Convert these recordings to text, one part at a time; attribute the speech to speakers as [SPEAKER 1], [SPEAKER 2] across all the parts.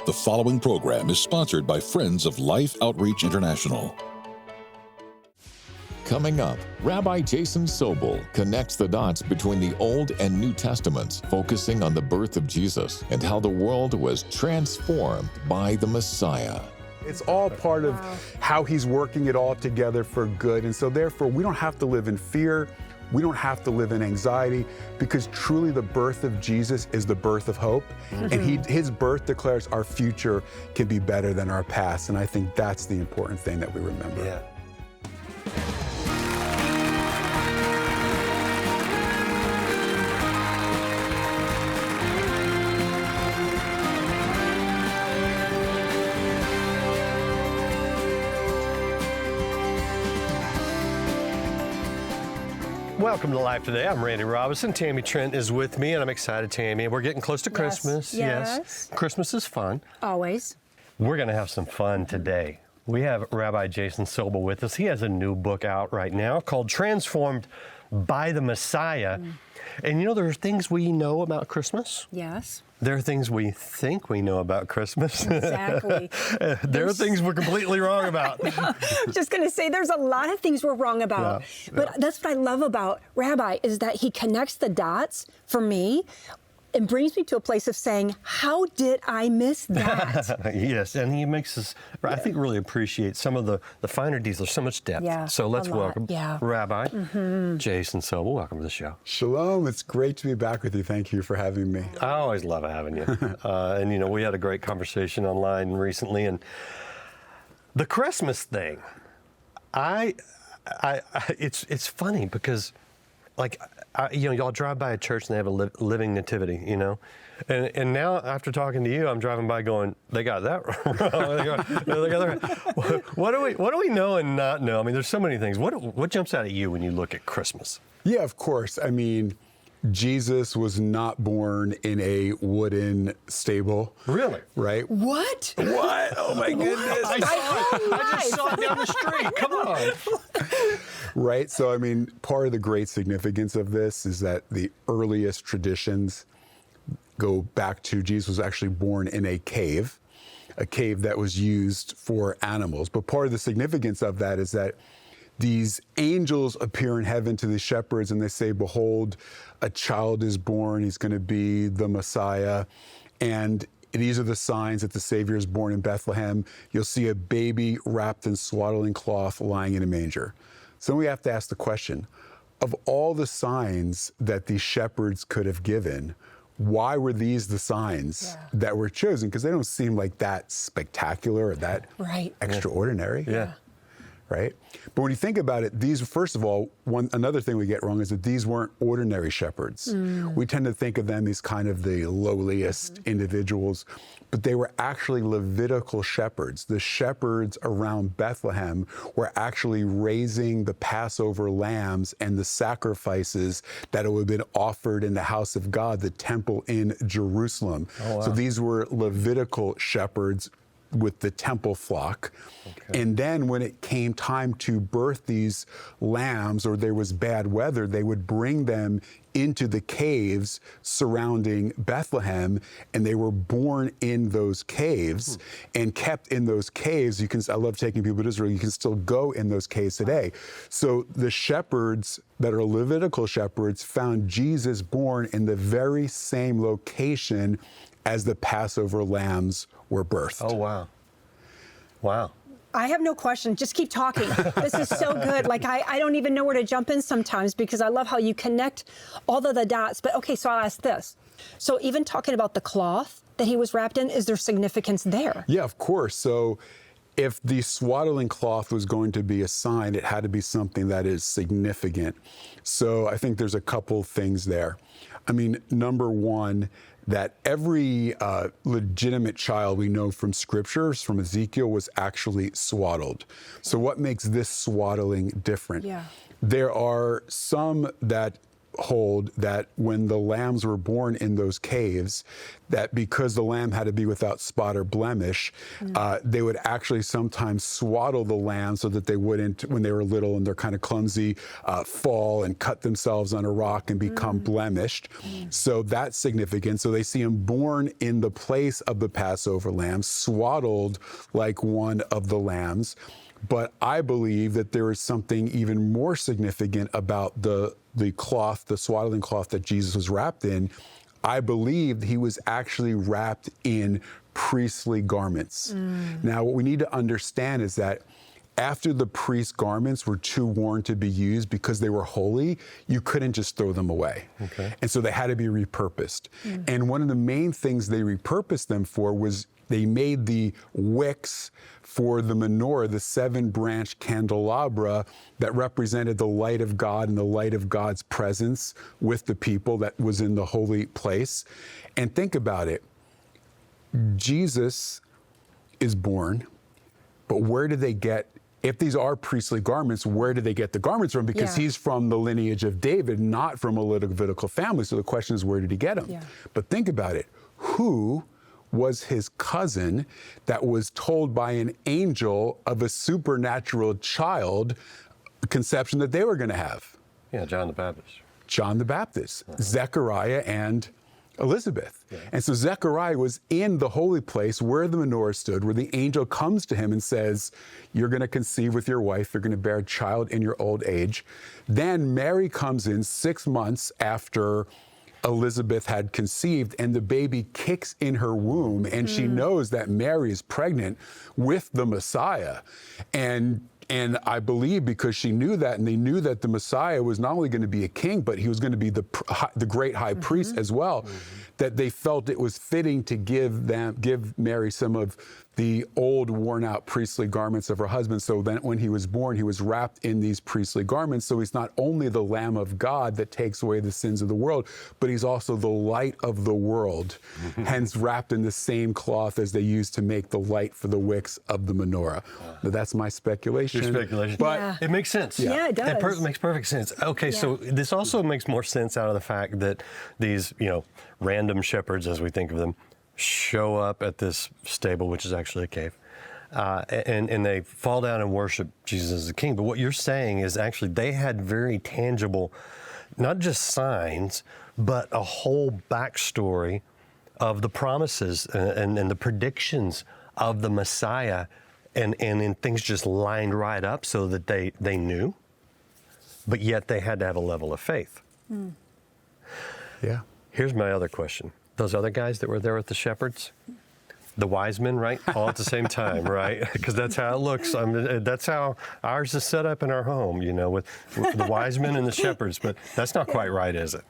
[SPEAKER 1] The following program is sponsored by Friends of Life Outreach International.
[SPEAKER 2] Coming up, Rabbi Jason Sobel connects the dots between the Old and New Testaments, focusing on the birth of Jesus and how the world was transformed by the Messiah.
[SPEAKER 3] It's all part of how he's working it all together for good. And so therefore, we don't have to live in fear. We don't have to live in anxiety, because truly the birth of Jesus is the birth of hope. And his birth declares our future can be better than our past. And I think that's the important thing that we remember.
[SPEAKER 4] Yeah. Welcome to Life Today. I'm Randy Robinson. Tammy Trent is with me, and I'm excited, Tammy. We're getting close to Christmas.
[SPEAKER 5] Yes.
[SPEAKER 4] Christmas is fun.
[SPEAKER 5] Always.
[SPEAKER 4] We're going to have some fun today. We have Rabbi Jason Sobel with us. He has a new book out right now called Transformed by the Messiah. And you know, there are things we know about Christmas.
[SPEAKER 5] Yes.
[SPEAKER 4] There are things we think we know about Christmas.
[SPEAKER 5] Exactly.
[SPEAKER 4] There are things we're completely wrong about.
[SPEAKER 5] I'm just going to say there's a lot of things we're wrong about.
[SPEAKER 4] Yeah.
[SPEAKER 5] But that's what I love about Rabbi, is that he connects the dots for me and brings me to a place of saying, how did I miss that?
[SPEAKER 4] Yes, and he makes us, I think, really appreciate some of the finer details. There's so much depth.
[SPEAKER 5] Yeah,
[SPEAKER 4] so let's
[SPEAKER 5] a lot.
[SPEAKER 4] welcome Rabbi Jason Sobel. Welcome to the show.
[SPEAKER 3] Shalom. It's great to be back with you. Thank you for having me.
[SPEAKER 4] I always love having you. And, you know, we had a great conversation online recently, and the Christmas thing, it's funny because, like, you know, y'all drive by a church and they have a living nativity, you know? And now, after talking to you, I'm driving by going, they got that wrong. What do we know and not know? I mean, there's so many things. What jumps out at you when you look at Christmas?
[SPEAKER 3] Yeah, of course. I mean, Jesus was not born in a wooden stable.
[SPEAKER 4] Really?
[SPEAKER 3] Right?
[SPEAKER 5] What?
[SPEAKER 3] What? Oh my goodness.
[SPEAKER 4] I just saw it down the street. Come on.
[SPEAKER 3] Right? So, I mean, part of the great significance of this is that the earliest traditions go back to Jesus was actually born in a cave that was used for animals. But part of the significance of that is that these angels appear in heaven to the shepherds and they say, behold, a child is born. He's going to be the Messiah. And these are the signs that the Savior is born in Bethlehem. You'll see a baby wrapped in swaddling cloth lying in a manger. So we have to ask the question, of all the signs that these shepherds could have given, why were these the signs that were chosen? Because they don't seem like that spectacular or that extraordinary.
[SPEAKER 4] Yeah.
[SPEAKER 3] Right? But when you think about it, these, first of all, another thing we get wrong is that these weren't ordinary shepherds. We tend to think of them as kind of the lowliest individuals, but they were actually Levitical shepherds. The shepherds around Bethlehem were actually raising the Passover lambs and the sacrifices that would have been offered in the house of God, the temple in Jerusalem. Oh, wow. So these were Levitical shepherds with the temple flock. Okay. And then when it came time to birth these lambs, or there was bad weather, they would bring them into the caves surrounding Bethlehem, and they were born in those caves and kept in those caves. I love taking people to Israel. You can still go in those caves today. So the shepherds that are Levitical shepherds found Jesus born in the very same location as the Passover lambs were birthed.
[SPEAKER 4] Oh, wow. Wow.
[SPEAKER 5] I have no question. Just keep talking. This is so good. Like, I don't even know where to jump in sometimes, because I love how you connect all of the dots. But okay, so I'll ask this. So even talking about the cloth that he was wrapped in, is there significance there?
[SPEAKER 3] Yeah, of course. So if the swaddling cloth was going to be a sign, it had to be something that is significant. So I think there's a couple things there. I mean, number one, that every legitimate child we know from scriptures, from Ezekiel, was actually swaddled. So what makes this swaddling different?
[SPEAKER 5] Yeah.
[SPEAKER 3] There are some that hold that when the lambs were born in those caves, that because the lamb had to be without spot or blemish, they would actually sometimes swaddle the lamb so that they wouldn't, when they were little and they're kind of clumsy, fall and cut themselves on a rock and become blemished. So that's significant. So they see him born in the place of the Passover lamb, swaddled like one of the lambs. But I believe that there is something even more significant about the cloth, the swaddling cloth that Jesus was wrapped in. I believe he was actually wrapped in priestly garments. Now, what we need to understand is that after the priest's garments were too worn to be used because they were holy, you couldn't just throw them away. Okay. And so they had to be repurposed. And one of the main things they repurposed them for was they made the wicks for the menorah, the 7-branch candelabra that represented the light of God and the light of God's presence with the people that was in the holy place. And think about it. Jesus is born, but where did they get, if these are priestly garments, where did they get the garments from? Because he's from the lineage of David, not from a Levitical family. So the question is, where did he get them? Yeah. But think about it. Who was his cousin that was told by an angel of a supernatural child conception that they were going to have?
[SPEAKER 4] Yeah, John the Baptist.
[SPEAKER 3] John the Baptist, Zechariah and Elizabeth. Yeah. And so Zechariah was in the holy place where the menorah stood, where the angel comes to him and says, you're going to conceive with your wife, you're going to bear a child in your old age. Then Mary comes in 6 months after Elizabeth had conceived, and the baby kicks in her womb, and she knows that Mary is pregnant with the Messiah. And I believe because she knew that, and they knew that the Messiah was not only going to be a king, but he was going to be the great high priest as well, that they felt it was fitting to give Mary some of the old worn out priestly garments of her husband. So then when he was born, he was wrapped in these priestly garments. So he's not only the Lamb of God that takes away the sins of the world, but he's also the light of the world, hence wrapped in the same cloth as they used to make the light for the wicks of the menorah. Now, that's my speculation.
[SPEAKER 4] Your speculation.
[SPEAKER 3] But
[SPEAKER 4] it makes sense.
[SPEAKER 5] Yeah, it does.
[SPEAKER 4] It makes perfect sense. Okay, so this also makes more sense out of the fact that these, random shepherds, as we think of them, show up at this stable, which is actually a cave, and they fall down and worship Jesus as the king. But what you're saying is actually they had very tangible, not just signs, but a whole backstory of the promises and the predictions of the Messiah, and things just lined right up so that they knew, but yet they had to have a level of faith.
[SPEAKER 3] Yeah.
[SPEAKER 4] Here's my other question. Those other guys that were there with the shepherds, the wise men, right? All at the same time, right? Because that's how it looks. I mean, that's how ours is set up in our home, with the wise men and the shepherds. But that's not quite right, is it?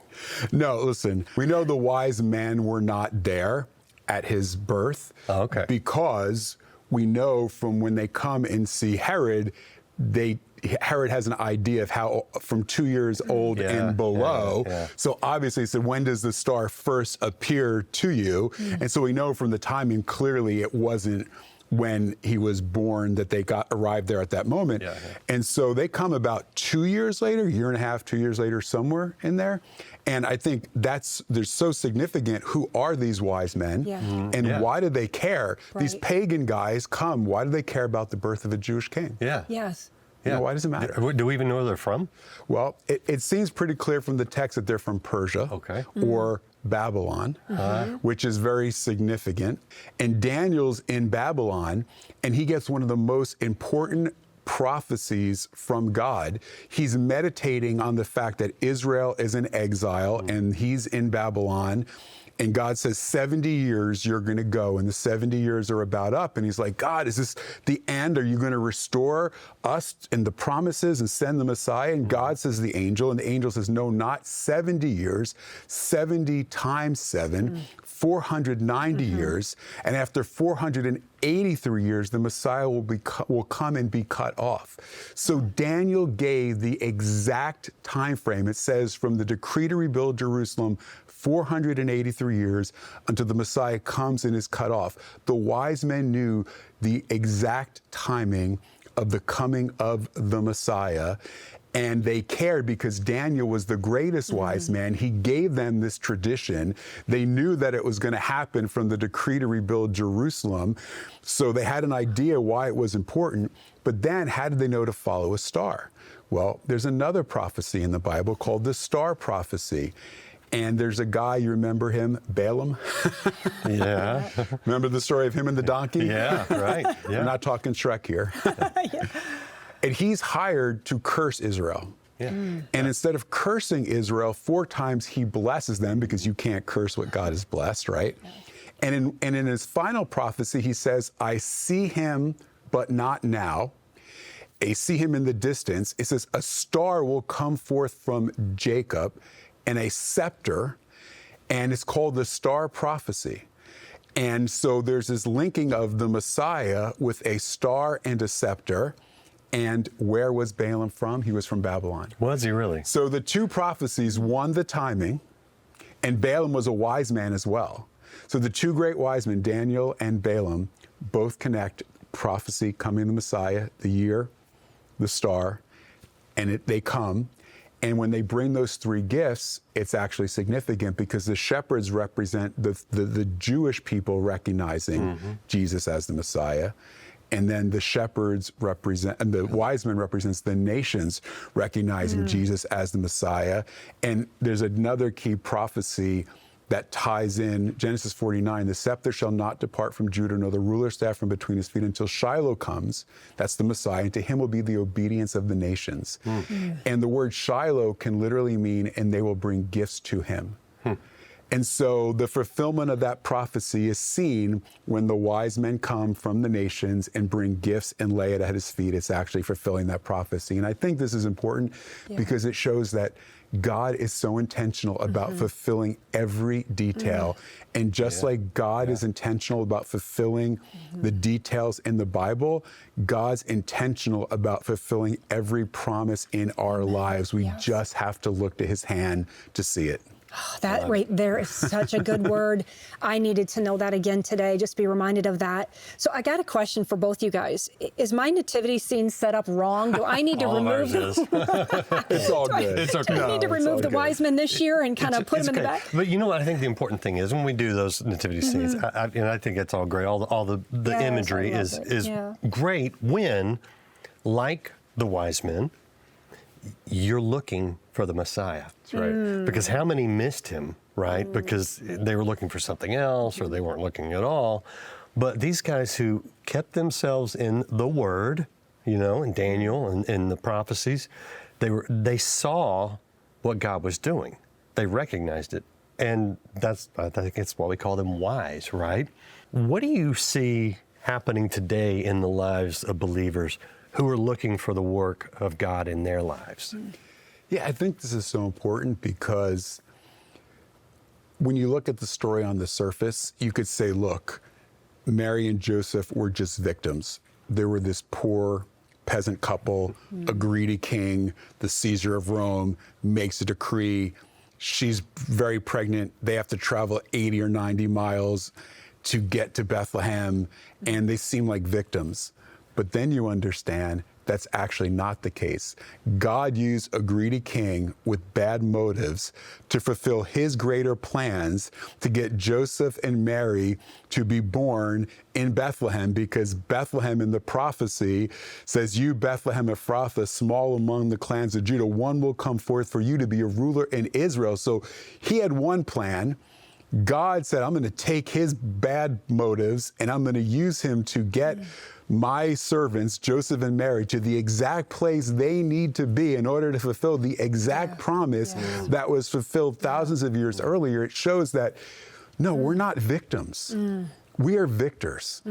[SPEAKER 3] No, listen, we know the wise men were not there at his birth.
[SPEAKER 4] Oh, okay.
[SPEAKER 3] Because we know from when they come and see Herod, Herod has an idea of how from 2 years old and below. So obviously he said, when does the star first appear to you? And so we know from the timing, clearly it wasn't when he was born that they arrived there at that moment. And so they come about 2 years later, year and a half, 2 years later, somewhere in there. And I think they're so significant. Who are these wise men? And why do they care? Right. These pagan guys come. Why do they care about the birth of a Jewish king?
[SPEAKER 5] Yes.
[SPEAKER 3] Why does it matter?
[SPEAKER 4] Do we even know where they're from?
[SPEAKER 3] Well, it seems pretty clear from the text that they're from Persia or Babylon, which is very significant. And Daniel's in Babylon, and he gets one of the most important prophecies from God. He's meditating on the fact that Israel is in exile and he's in Babylon. And God says, 70 years you're going to go, and the 70 years are about up. And he's like, God, is this the end? Are you going to restore us and the promises and send the Messiah? And God says, the angel, and the angel says, no, not 70 years, 70 times 7, 490 years. And after 483 years, the Messiah will come and be cut off. So Daniel gave the exact time frame. It says from the decree to rebuild Jerusalem, 483 years until the Messiah comes and is cut off. The wise men knew the exact timing of the coming of the Messiah. And they cared because Daniel was the greatest wise man. He gave them this tradition. They knew that it was going to happen from the decree to rebuild Jerusalem. So they had an idea why it was important. But then how did they know to follow a star? Well, there's another prophecy in the Bible called the star prophecy. And there's a guy, you remember him, Balaam?
[SPEAKER 4] Yeah.
[SPEAKER 3] Remember the story of him and the donkey?
[SPEAKER 4] Yeah, right. Yeah.
[SPEAKER 3] We're not talking Shrek here.
[SPEAKER 5] Yeah.
[SPEAKER 3] And he's hired to curse Israel.
[SPEAKER 4] Yeah.
[SPEAKER 3] And instead of cursing Israel 4 times, he blesses them, because you can't curse what God has blessed, right? And in his final prophecy, he says, I see him, but not now. I see him in the distance. It says, a star will come forth from Jacob, and a scepter, and it's called the star prophecy. And so there's this linking of the Messiah with a star and a scepter. And where was Balaam from? He was from Babylon.
[SPEAKER 4] Was he really?
[SPEAKER 3] So the 2 prophecies won the timing, and Balaam was a wise man as well. So the 2 great wise men, Daniel and Balaam, both connect prophecy, coming the Messiah, the year, the star, and they come. And when they bring those 3 gifts, it's actually significant, because the shepherds represent the Jewish people recognizing Jesus as the Messiah. And then the shepherds represent, and the wise men represents the nations recognizing Jesus as the Messiah. And there's another key prophecy that ties in Genesis 49, the scepter shall not depart from Judah, nor the ruler's staff from between his feet, until Shiloh comes. That's the Messiah, and to him will be the obedience of the nations. And the word Shiloh can literally mean, and they will bring gifts to him. And so the fulfillment of that prophecy is seen when the wise men come from the nations and bring gifts and lay it at his feet. It's actually fulfilling that prophecy. And I think this is important because it shows that God is so intentional about fulfilling every detail. And just like God is intentional about fulfilling the details in the Bible, God's intentional about fulfilling every promise in our lives. We just have to look to his hand to see it.
[SPEAKER 5] That right there is such a good word. I needed to know that again today, just be reminded of that. So I got a question for both you guys. Is my nativity scene set up wrong? Do I need to remove the
[SPEAKER 3] It's all good.
[SPEAKER 4] It's okay.
[SPEAKER 5] Do I need to remove the wise men this year and kind of put them in the back?
[SPEAKER 4] But you know what? I think the important thing is when we do those nativity scenes, and I think it's all great. All the
[SPEAKER 5] Yes,
[SPEAKER 4] imagery
[SPEAKER 5] I
[SPEAKER 4] is
[SPEAKER 5] love it.
[SPEAKER 4] great when, like the wise men, you're looking for the Messiah.
[SPEAKER 3] That's right.
[SPEAKER 4] Because how many missed him, right? Because they were looking for something else, or they weren't looking at all. But these guys who kept themselves in the Word, you know, in Daniel and in the prophecies, they saw what God was doing. They recognized it. And I think it's why we call them wise, right? What do you see happening today in the lives of believers who are looking for the work of God in their lives?
[SPEAKER 3] Yeah, I think this is so important because when you look at the story on the surface, you could say, look, Mary and Joseph were just victims. They were this poor peasant couple, a greedy king, the Caesar of Rome makes a decree. She's very pregnant. They have to travel 80 or 90 miles to get to Bethlehem, and they seem like victims. But then you understand that's actually not the case. God used a greedy king with bad motives to fulfill his greater plans to get Joseph and Mary to be born in Bethlehem, because Bethlehem in the prophecy says, you, Bethlehem Ephrathah, small among the clans of Judah, one will come forth for you to be a ruler in Israel. So he had one plan. God said, I'm going to take his bad motives and I'm going to use him to get my servants, Joseph and Mary, to the exact place they need to be in order to fulfill the exact promise that was fulfilled thousands of years earlier. It shows that, no, we're not victims. We are victors,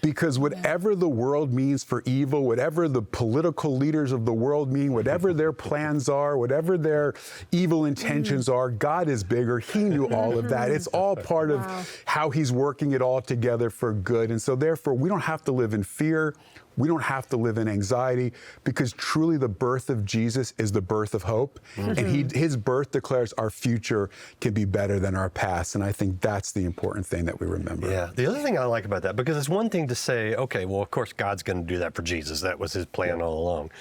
[SPEAKER 3] because whatever the world means for evil, whatever the political leaders of the world mean, whatever their plans are, whatever their evil intentions are, God is bigger. He knew all of that. It's all part of how he's working it all together for good. And so therefore, we don't have to live in fear. We don't have to live in anxiety, because truly the birth of Jesus is the birth of hope. And his birth declares our future can be better than our past. And I think that's the important thing that we remember.
[SPEAKER 4] Yeah. The other thing I like about that, because it's one thing to say, okay, well, of course, God's going to do that for Jesus. That was his plan all along.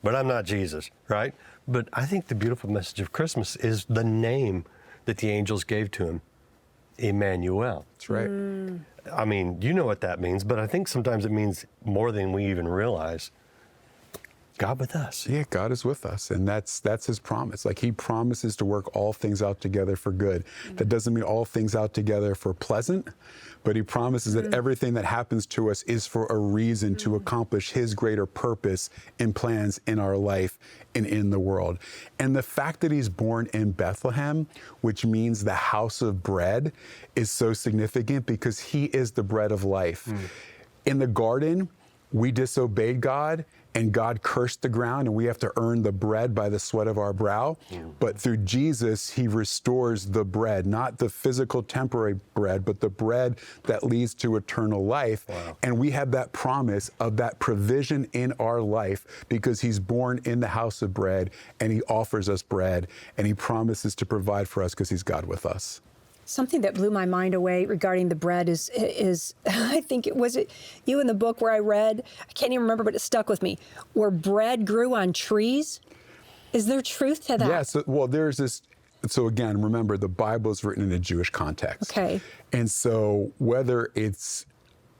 [SPEAKER 4] but I'm not Jesus, right? But I think the beautiful message of Christmas is the name that the angels gave to him, Emmanuel.
[SPEAKER 3] That's right.
[SPEAKER 4] I mean, you know what that means, but I think sometimes it means more than we even realize. God with us.
[SPEAKER 3] Yeah, God is with us, and that's his promise. Like, he promises to work all things out together for good. That doesn't mean all things out together for pleasant, but he promises that everything that happens to us is for a reason to accomplish his greater purpose and plans in our life and in the world. And the fact that he's born in Bethlehem, which means the house of bread, is so significant because he is the bread of life. In the garden, we disobeyed God, and God cursed the ground, and we have to earn the bread by the sweat of our brow. But through Jesus, he restores the bread, not the physical temporary bread, but the bread that leads to eternal life. And we have that promise of that provision in our life because he's born in the house of bread, and he offers us bread, and he promises to provide for us because he's God with us.
[SPEAKER 5] Something that blew my mind away regarding the bread is I think it was you in the book where I read, I can't even remember, but it stuck with me, where bread grew on trees. Is there truth to that?
[SPEAKER 3] Yes. Yeah, well, there's this. So again, remember, the Bible is written in a Jewish context.
[SPEAKER 5] Okay.
[SPEAKER 3] And so whether it's,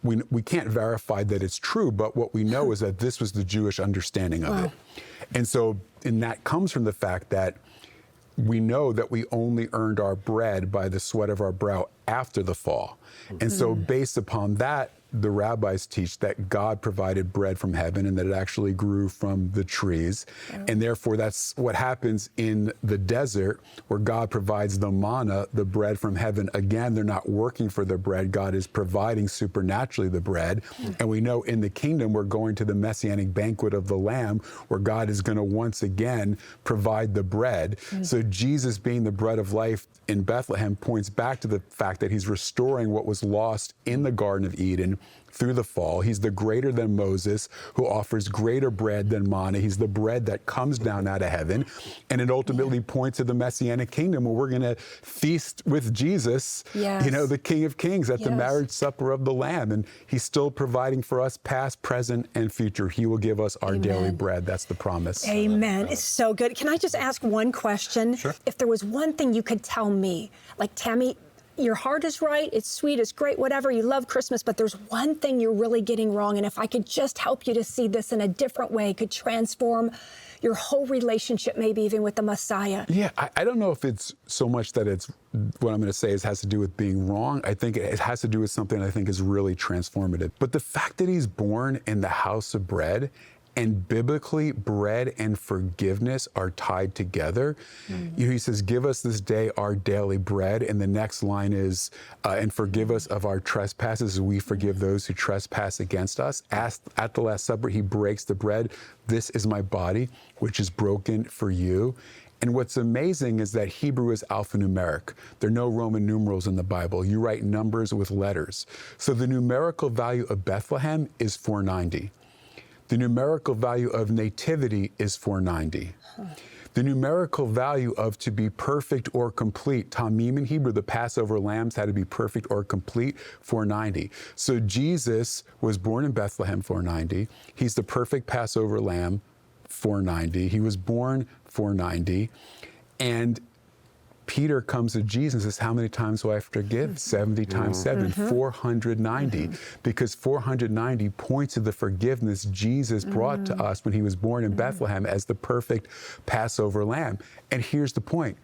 [SPEAKER 3] we can't verify that it's true, but what we know is that this was the Jewish understanding of it. And so, and that comes from the fact that we know that we only earned our bread by the sweat of our brow after the fall. And so based upon that, the rabbis teach that God provided bread from heaven and that it actually grew from the trees. And therefore, that's what happens in the desert, where God provides the manna, the bread from heaven. Again, they're not working for the bread. God is providing supernaturally the bread. And we know in the kingdom, we're going to the messianic banquet of the Lamb, where God is going to once again provide the bread. So Jesus being the bread of life in Bethlehem points back to the fact that he's restoring what was lost in the Garden of Eden through the fall. He's the greater than Moses, who offers greater bread than manna. He's the bread that comes down out of heaven. And it ultimately points to the Messianic kingdom, where we're going to feast with Jesus, you know, the King of Kings at the marriage supper of the Lamb. And he's still providing for us past, present, and future. He will give us our daily bread. That's the promise.
[SPEAKER 5] Amen. It's so good. Can I just ask one question?
[SPEAKER 4] Sure.
[SPEAKER 5] If there was one thing you could tell me, like, Tammy, your heart is right, it's sweet, it's great, whatever, you love Christmas, but there's one thing you're really getting wrong, and if I could just help you to see this in a different way, could transform your whole relationship, maybe even with the Messiah.
[SPEAKER 3] Yeah, I don't know if it's so much that it's, what I'm going to say is has to do with being wrong. I think it has to do with something I think is really transformative. But the fact that he's born in the house of bread, and biblically, bread and forgiveness are tied together. You know, he says, give us this day our daily bread. And the next line is, and forgive us of our trespasses as we forgive those who trespass against us. At the Last Supper, he breaks the bread. This is my body, which is broken for you. And what's amazing is that Hebrew is alphanumeric. There are no Roman numerals in the Bible. You write numbers with letters. So the numerical value of Bethlehem is 490. The numerical value of nativity is 490. The numerical value of to be perfect or complete, tamim in Hebrew, the Passover lambs had to be perfect or complete, 490. So Jesus was born in Bethlehem, 490. He's the perfect Passover lamb, 490. He was born 490. And Peter comes to Jesus and says, how many times do I have to forgive? 70 times 7, 490. Because 490 points to the forgiveness Jesus brought to us when he was born in Bethlehem as the perfect Passover lamb. And here's the point.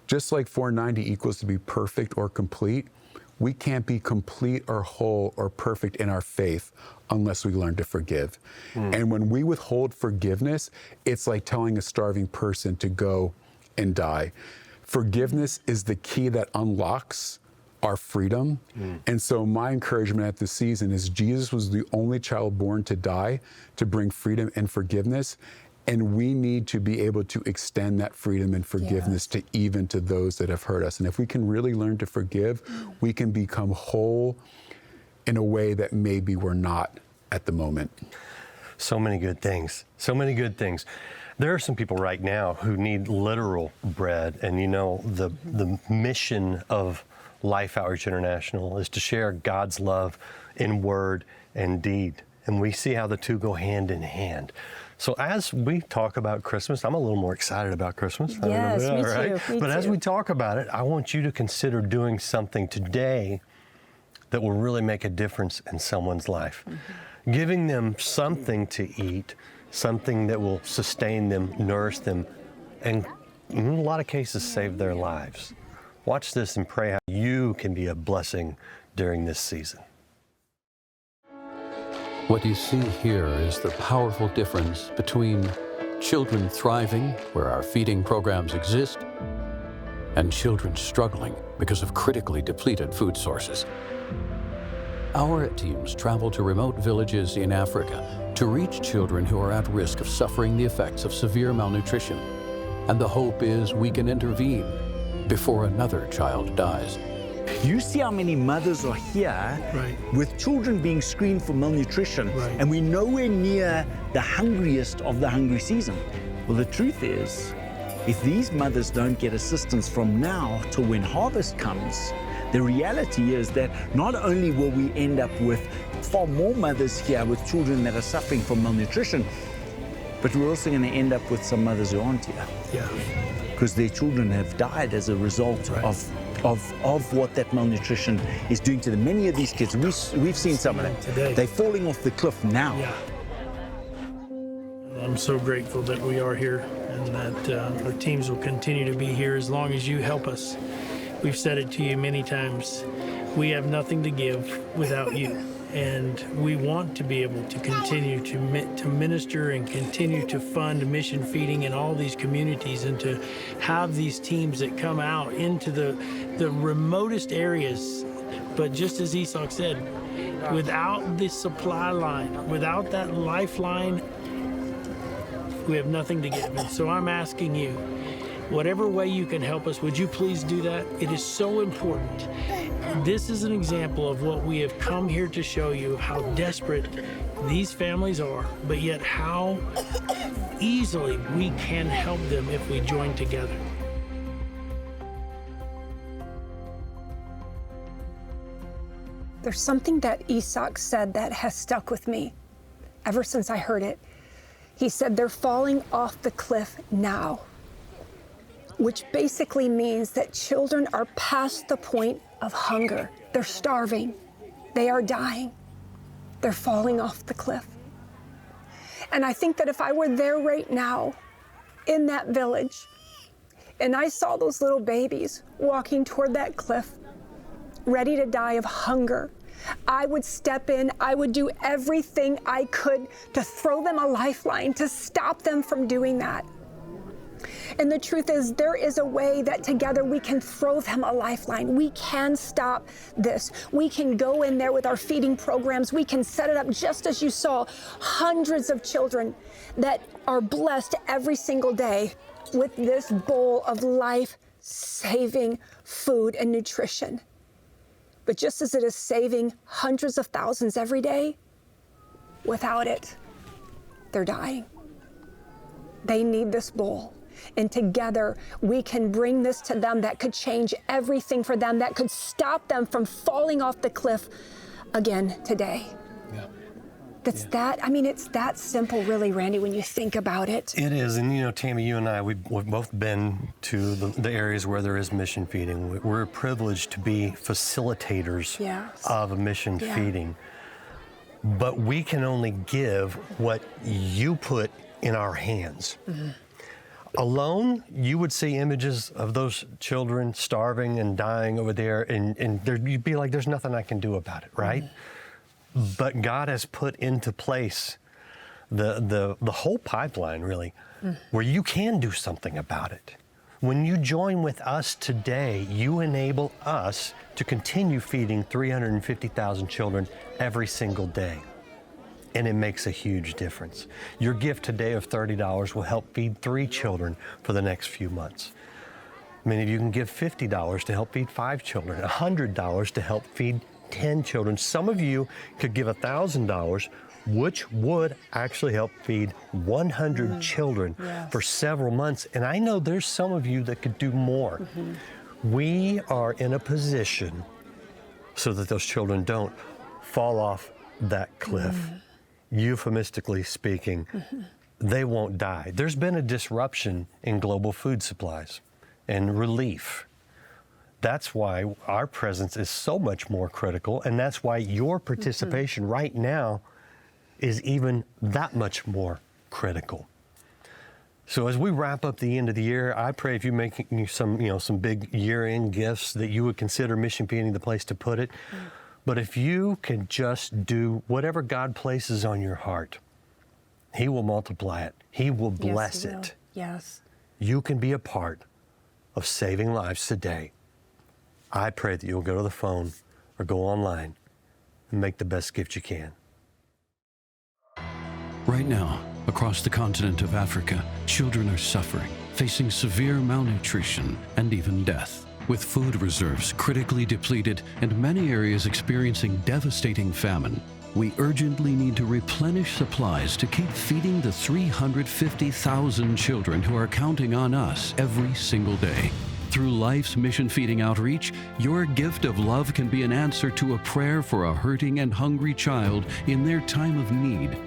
[SPEAKER 3] Just like 490 equals to be perfect or complete, we can't be complete or whole or perfect in our faith unless we learn to forgive. And when we withhold forgiveness, it's like telling a starving person to go and die. Forgiveness is the key that unlocks our freedom. And so my encouragement at this season is Jesus was the only child born to die to bring freedom and forgiveness. And we need to be able to extend that freedom and forgiveness to even to those that have hurt us. And if we can really learn to forgive, we can become whole in a way that maybe we're not at the moment.
[SPEAKER 4] So many good things. So many good things. There are some people right now who need literal bread. And you know, the mission of Life Outreach International is to share God's love in word and deed. And we see how the two go hand in hand. So as we talk about Christmas, I'm a little more excited about Christmas.
[SPEAKER 5] Yes, me too,
[SPEAKER 4] right?
[SPEAKER 5] me
[SPEAKER 4] But as
[SPEAKER 5] too.
[SPEAKER 4] we talk about it, I want you to consider doing something today that will really make a difference in someone's life. Giving them something to eat, something that will sustain them, nourish them, and in a lot of cases save their lives. Watch this and pray how you can be a blessing during this season.
[SPEAKER 6] What you see here is the powerful difference between children thriving, where our feeding programs exist, and children struggling because of critically depleted food sources. Our teams travel to remote villages in Africa to reach children who are at risk of suffering the effects of severe malnutrition. And the hope is we can intervene before another child dies.
[SPEAKER 7] You see how many mothers are here with children being screened for malnutrition, and we're nowhere near the hungriest of the hungry season. Well, the truth is, if these mothers don't get assistance from now till when harvest comes, the reality is that not only will we end up with far more mothers here with children that are suffering from malnutrition, but we're also going to end up with some mothers who aren't here. Because their children have died as a result of what that malnutrition is doing to them. Many of these kids, we've seen some of them today. They're falling off the cliff now.
[SPEAKER 8] I'm so grateful that we are here and that our teams will continue to be here as long as you help us. We've said it to you many times. We have nothing to give without you. And we want to be able to continue to minister and continue to fund mission feeding in all these communities, and to have these teams that come out into the remotest areas. But just as Esau said, without the supply line, without that lifeline, we have nothing to give. And so I'm asking you, whatever way you can help us, would you please do that? It is so important. This is an example of what we have come here to show you, how desperate these families are, but yet how easily we can help them if we join together.
[SPEAKER 5] There's something that Esau said that has stuck with me ever since I heard it. He said they're falling off the cliff now, which basically means that children are past the point of hunger. They're starving. They are dying. They're falling off the cliff. And I think that if I were there right now in that village and I saw those little babies walking toward that cliff, ready to die of hunger, I would step in. I would do everything I could to throw them a lifeline, to stop them from doing that. And the truth is, there is a way that together we can throw them a lifeline. We can stop this. We can go in there with our feeding programs. We can set it up just as you saw, hundreds of children that are blessed every single day with this bowl of life-saving food and nutrition. But just as it is saving hundreds of thousands every day, without it, they're dying. They need this bowl. And together, we can bring this to them that could change everything for them, that could stop them from falling off the cliff again today. It's that simple, really, Randy, when you think about it.
[SPEAKER 4] It is. And, you know, Tammy, you and I, we've both been to the areas where there is mission feeding. We're privileged to be facilitators of mission feeding. But we can only give what you put in our hands. Alone, you would see images of those children starving and dying over there, and you'd be like, there's nothing I can do about it, right? But God has put into place the whole pipeline, really, where you can do something about it. When you join with us today, you enable us to continue feeding 350,000 children every single day. And it makes a huge difference. Your gift today of $30 will help feed 3 children for the next few months. Many of you can give $50 to help feed 5 children, $100 to help feed 10 children. Some of you could give $1,000, which would actually help feed 100 children for several months. And I know there's some of you that could do more. We are in a position so that those children don't fall off that cliff. Euphemistically speaking, they won't die. There's been a disruption in global food supplies and relief. That's why our presence is so much more critical, and that's why your participation right now is even that much more critical. So as we wrap up the end of the year, I pray if you make some big year-end gifts that you would consider Mission Peony the place to put it. But if you can just do whatever God places on your heart, He will multiply it. He will bless it.
[SPEAKER 5] Yes.
[SPEAKER 4] You can be a part of saving lives today. I pray that you'll go to the phone or go online and make the best gift you can.
[SPEAKER 6] Right now, across the continent of Africa, children are suffering, facing severe malnutrition and even death. With food reserves critically depleted and many areas experiencing devastating famine, we urgently need to replenish supplies to keep feeding the 350,000 children who are counting on us every single day. Through Life's Mission Feeding Outreach, your gift of love can be an answer to a prayer for a hurting and hungry child in their time of need.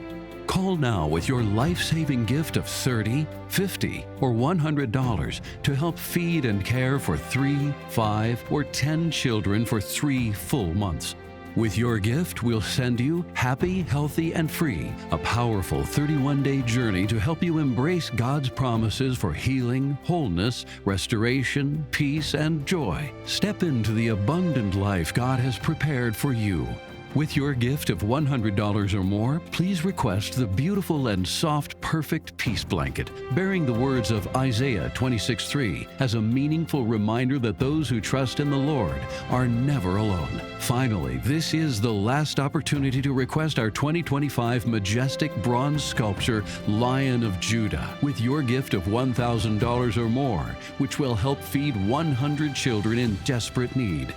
[SPEAKER 6] Call now with your life-saving gift of $30, $50, or $100 to help feed and care for 3, 5, or 10 children for 3 full months. With your gift, we'll send you Happy, Healthy, and Free, a powerful 31-day journey to help you embrace God's promises for healing, wholeness, restoration, peace, and joy. Step into the abundant life God has prepared for you. With your gift of $100 or more, please request the beautiful and soft Perfect Peace Blanket, bearing the words of Isaiah 26:3 as a meaningful reminder that those who trust in the Lord are never alone. Finally, this is the last opportunity to request our 2025 majestic bronze sculpture, Lion of Judah, with your gift of $1,000 or more, which will help feed 100 children in desperate need.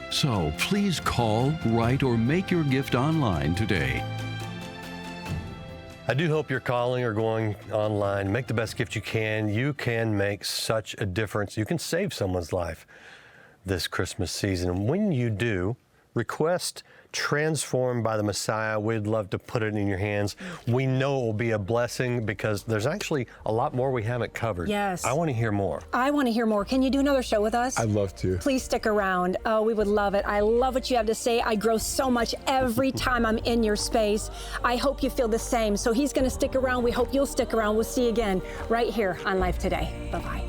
[SPEAKER 6] So please call, write, or make your gift online today.
[SPEAKER 4] I do hope you're calling or going online. Make the best gift you can. You can make such a difference. You can save someone's life this Christmas season. And when you do, request Transformed by the Messiah. We'd love to put it in your hands. We know it will be a blessing because there's actually a lot more we haven't covered.
[SPEAKER 5] Yes.
[SPEAKER 4] I want to hear more.
[SPEAKER 5] I want to hear more. Can you do another show with us?
[SPEAKER 3] I'd love to.
[SPEAKER 5] Please stick around. Oh, we would love it. I love what you have to say. I grow so much every time I'm in your space. I hope you feel the same. So he's going to stick around. We hope you'll stick around. We'll see you again right here on Life Today. Bye-bye.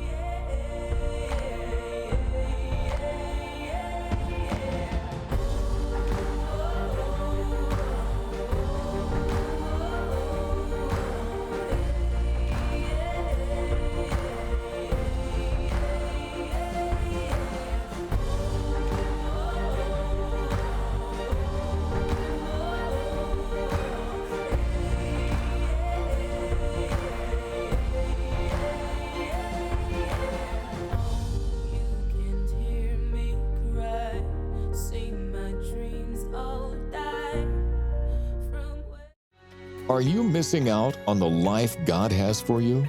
[SPEAKER 2] Are you missing out on the life God has for you?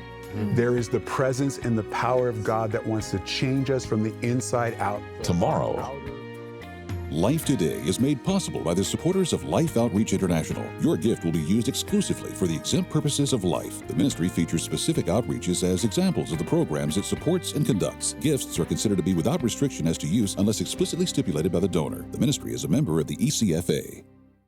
[SPEAKER 3] There is the presence and the power of God that wants to change us from the inside out.
[SPEAKER 2] Tomorrow.
[SPEAKER 1] Life Today is made possible by the supporters of Life Outreach International. Your gift will be used exclusively for the exempt purposes of life. The ministry features specific outreaches as examples of the programs it supports and conducts. Gifts are considered to be without restriction as to use unless explicitly stipulated by the donor. The ministry is a member of the ECFA.